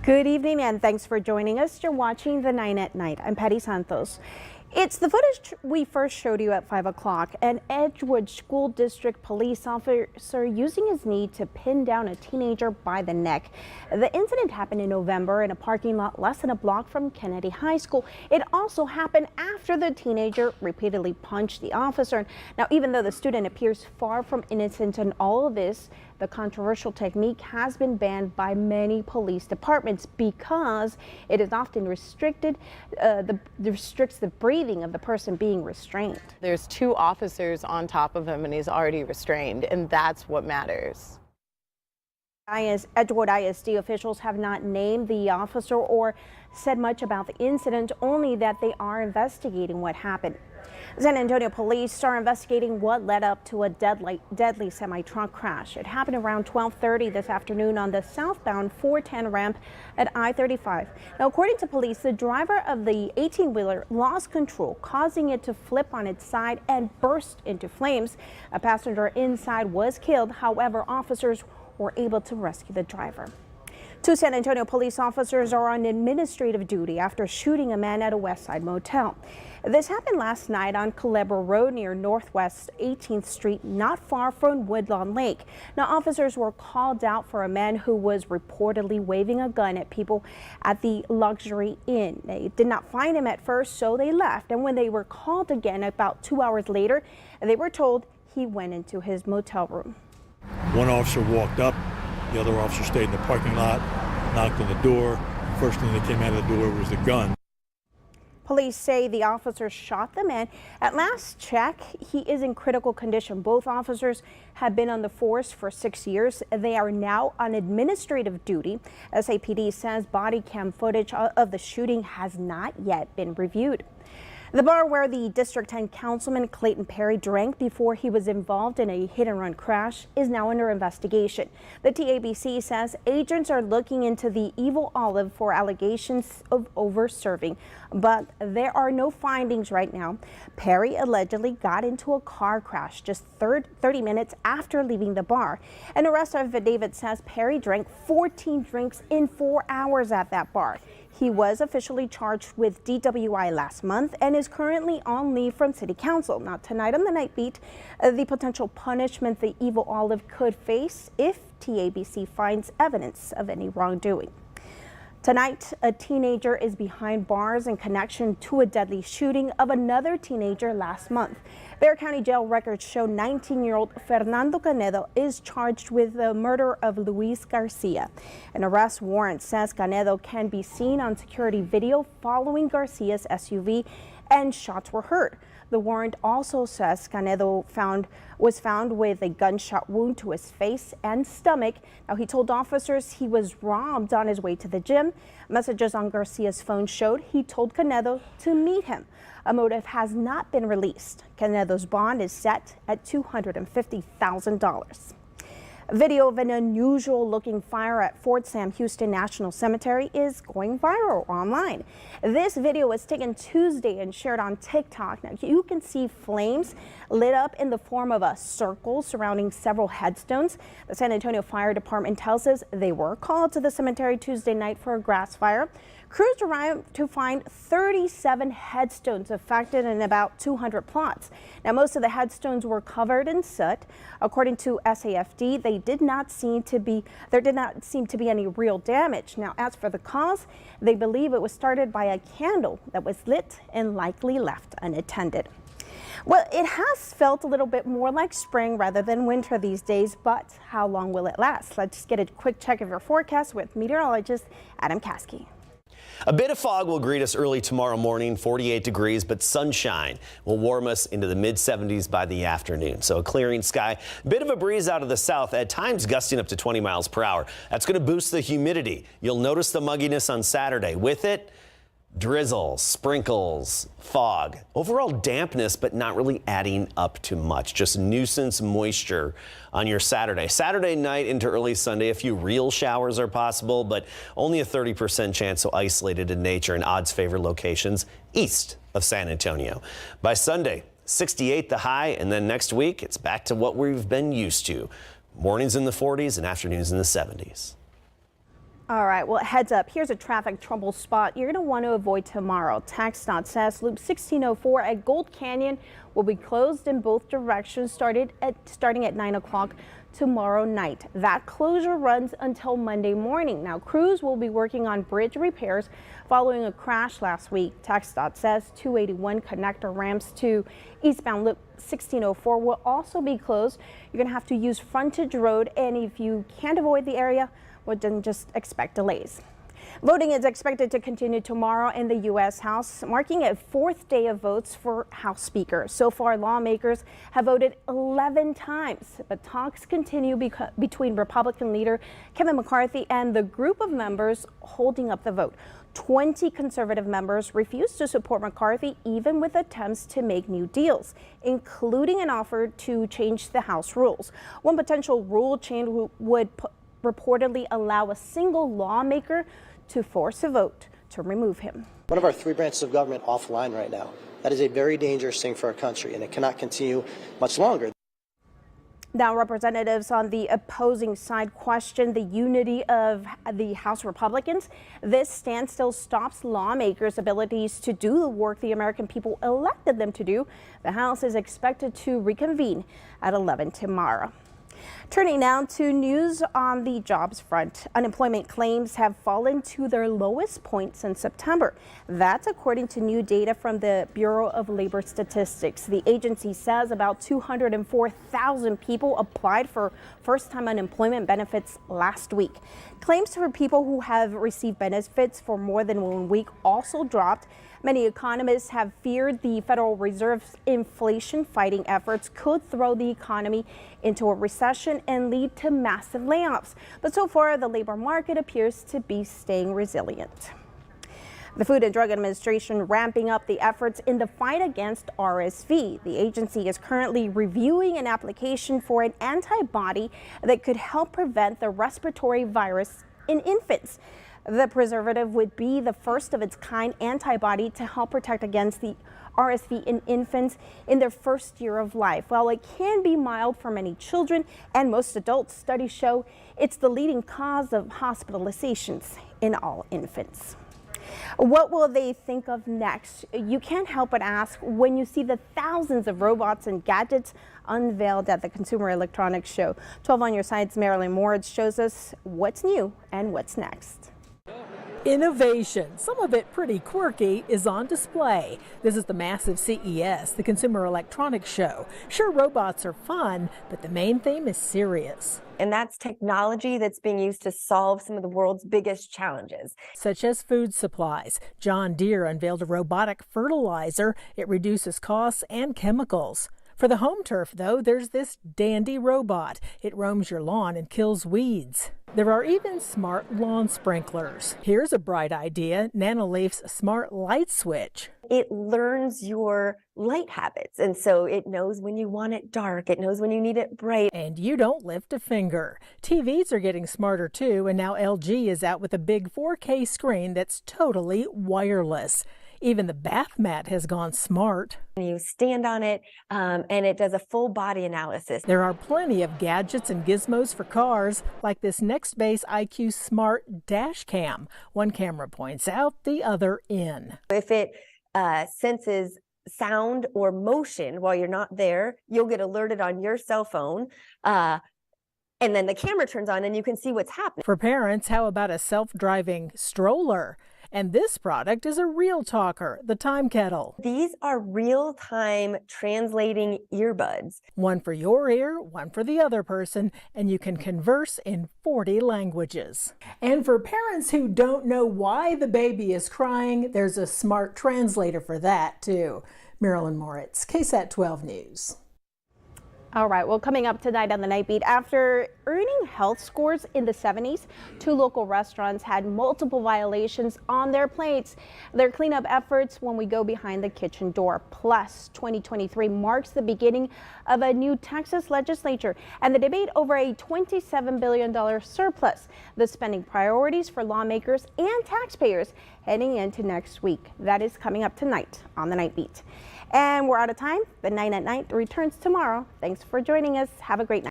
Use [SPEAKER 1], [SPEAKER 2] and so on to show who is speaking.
[SPEAKER 1] Good evening and thanks for joining us. You're watching the 9 at Night. I'm Patty Santos. It's the footage we first showed you at 5 o'clock. An Edgewood School District police officer using his knee to pin down a teenager by the neck. The incident happened in November in a parking lot less than a block from Kennedy High School. It also happened after the teenager repeatedly punched the officer. Now, even though the student appears far from innocent in all of this, the controversial technique has been banned by many police departments because it is often restricts the breathing of the person being restrained.
[SPEAKER 2] There's two officers on top of him and he's already restrained, and that's what matters.
[SPEAKER 1] Edgewood ISD officials have not named the officer or said much about the incident, only that they are investigating what happened. San Antonio police are investigating what led up to a deadly semi-truck crash. It happened around 12:30 this afternoon on the southbound 410 ramp at I-35. Now, according to police, the driver of the 18-wheeler lost control, causing it to flip on its side and burst into flames. A passenger inside was killed. However, officers were able to rescue the driver. Two San Antonio police officers are on administrative duty after shooting a man at a Westside motel. This happened last night on Culebra Road near Northwest 18th Street, not far from Woodlawn Lake. Now, officers were called out for a man who was reportedly waving a gun at people at the Luxury Inn. They did not find him at first, so they left. And when they were called again about 2 hours later, they were told he went into his motel room.
[SPEAKER 3] One officer walked up, the other officer stayed in the parking lot, knocked on the door. First thing that came out of the door was the gun.
[SPEAKER 1] Police say the officer shot the man. At last check, he is in critical condition. Both officers have been on the force for 6 years. They are now on administrative duty. SAPD says body cam footage of the shooting has not yet been reviewed. The bar where the District 10 Councilman Clayton Perry drank before he was involved in a hit-and-run crash is now under investigation. The TABC says agents are looking into the Evil Olive for allegations of over-serving, but there are no findings right now. Perry allegedly got into a car crash just 30 minutes after leaving the bar. An arrest affidavit says Perry drank 14 drinks in 4 hours at that bar. He was officially charged with DWI last month and is currently on leave from City Council. Now, tonight on the Night Beat, the potential punishment the Evil Olive could face if TABC finds evidence of any wrongdoing. Tonight, a teenager is behind bars in connection to a deadly shooting of another teenager last month. Bexar County jail records show 19-year-old Fernando Canedo is charged with the murder of Luis Garcia. An arrest warrant says Canedo can be seen on security video following Garcia's SUV, and shots were heard. The warrant also says Canedo was found with a gunshot wound to his face and stomach. Now, he told officers he was robbed on his way to the gym. Messages on Garcia's phone showed he told Canedo to meet him. A motive has not been released. Canedo's bond is set at $250,000. Video of an unusual-looking fire at Fort Sam Houston National Cemetery is going viral online. This video was taken Tuesday and shared on TikTok. Now, you can see flames lit up in the form of a circle surrounding several headstones. The San Antonio Fire Department tells us they were called to the cemetery Tuesday night for a grass fire. Crews arrived to find 37 headstones affected and about 200 plots. Now, most of the headstones were covered in soot. According to SAFD, there did not seem to be any real damage. Now, as for the cause, they believe it was started by a candle that was lit and likely left unattended. Well, it has felt a little bit more like spring rather than winter these days, but how long will it last? Let's get a quick check of your forecast with meteorologist Adam Caskey.
[SPEAKER 4] A bit of fog will greet us early tomorrow morning, 48 degrees, but sunshine will warm us into the mid-70s by the afternoon. So a clearing sky, bit of a breeze out of the south, at times gusting up to 20 miles per hour. That's going to boost the humidity. You'll notice the mugginess on Saturday. With it, drizzle, sprinkles, fog, overall dampness, but not really adding up to much. Just nuisance moisture on your Saturday. Saturday night into early Sunday, a few real showers are possible, but only a 30% chance, so isolated in nature and odds favor locations east of San Antonio. By Sunday, 68 the high, and then next week, it's back to what we've been used to. Mornings in the 40s and afternoons in the 70s.
[SPEAKER 1] All right, well, heads up. Here's a traffic trouble spot you're going to want to avoid tomorrow. TxDOT says Loop 1604 at Gold Canyon will be closed in both directions starting at 9 o'clock tomorrow night. That closure runs until Monday morning. Now, crews will be working on bridge repairs following a crash last week. TxDOT says 281 connector ramps to eastbound Loop 1604 will also be closed. You're going to have to use frontage road, and if you can't avoid the area, well, then just expect delays. Voting is expected to continue tomorrow in the U.S. House, marking a fourth day of votes for House Speaker. So far, lawmakers have voted 11 times, but talks continue between Republican leader Kevin McCarthy and the group of members holding up the vote. 20 conservative members refused to support McCarthy, even with attempts to make new deals, including an offer to change the House rules. One potential rule change would reportedly allow a single lawmaker to force a vote to remove him.
[SPEAKER 5] One of our three branches of government offline right now. That is a very dangerous thing for our country, and it cannot continue much longer.
[SPEAKER 1] Now, representatives on the opposing side question the unity of the House Republicans. This standstill stops lawmakers' abilities to do the work the American people elected them to do. The House is expected to reconvene at 11 tomorrow. Turning now to news on the jobs front. Unemployment claims have fallen to their lowest point since September. That's according to new data from the Bureau of Labor Statistics. The agency says about 204,000 people applied for first-time unemployment benefits last week. Claims for people who have received benefits for more than 1 week also dropped. Many economists have feared the Federal Reserve's inflation-fighting efforts could throw the economy into a recession and lead to massive layoffs. But so far, the labor market appears to be staying resilient. The Food and Drug Administration ramping up the efforts in the fight against RSV. The agency is currently reviewing an application for an antibody that could help prevent the respiratory virus in infants. The preservative would be the first of its kind antibody to help protect against the RSV in infants in their first year of life. While it can be mild for many children and most adults, studies show it's the leading cause of hospitalizations in all infants. What will they think of next? You can't help but ask when you see the thousands of robots and gadgets unveiled at the Consumer Electronics Show. 12 on your side's Marilyn Moritz shows us what's new and what's next.
[SPEAKER 6] Innovation, some of it pretty quirky, is on display. This is the massive CES, the Consumer Electronics Show. Sure, robots are fun, but the main theme is serious.
[SPEAKER 7] And that's technology that's being used to solve some of the world's biggest challenges.
[SPEAKER 6] Such as food supplies. John Deere unveiled a robotic fertilizer. It reduces costs and chemicals. For the home turf, though, there's this dandy robot. It roams your lawn and kills weeds. There are even smart lawn sprinklers. Here's a bright idea, Nanoleaf's smart light switch.
[SPEAKER 7] It learns your light habits, and so it knows when you want it dark, it knows when you need it bright.
[SPEAKER 6] And you don't lift a finger. TVs are getting smarter too, and now LG is out with a big 4K screen that's totally wireless. Even the bath mat has gone smart.
[SPEAKER 7] You stand on it, and it does a full body analysis.
[SPEAKER 6] There are plenty of gadgets and gizmos for cars, like this Nextbase IQ Smart Dash Cam. One camera points out, the other in.
[SPEAKER 7] If it senses sound or motion while you're not there, you'll get alerted on your cell phone. And then the camera turns on and you can see what's happening.
[SPEAKER 6] For parents, how about a self-driving stroller? And this product is a real talker, the Time Kettle.
[SPEAKER 7] These are real-time translating earbuds.
[SPEAKER 6] One for your ear, one for the other person, and you can converse in 40 languages. And for parents who don't know why the baby is crying, there's a smart translator for that too. Marilyn Moritz, KSAT 12 News.
[SPEAKER 1] All right, well, coming up tonight on the Night Beat, after earning health scores in the 70s, 2 local restaurants had multiple violations on their plates. Their cleanup efforts when we go behind the kitchen door. Plus, 2023 marks the beginning of a new Texas legislature and the debate over a $27 billion surplus. The spending priorities for lawmakers and taxpayers heading into next week. That is coming up tonight on the Night Beat. And we're out of time. The 9 at Night returns tomorrow. Thanks for joining us. Have a great night.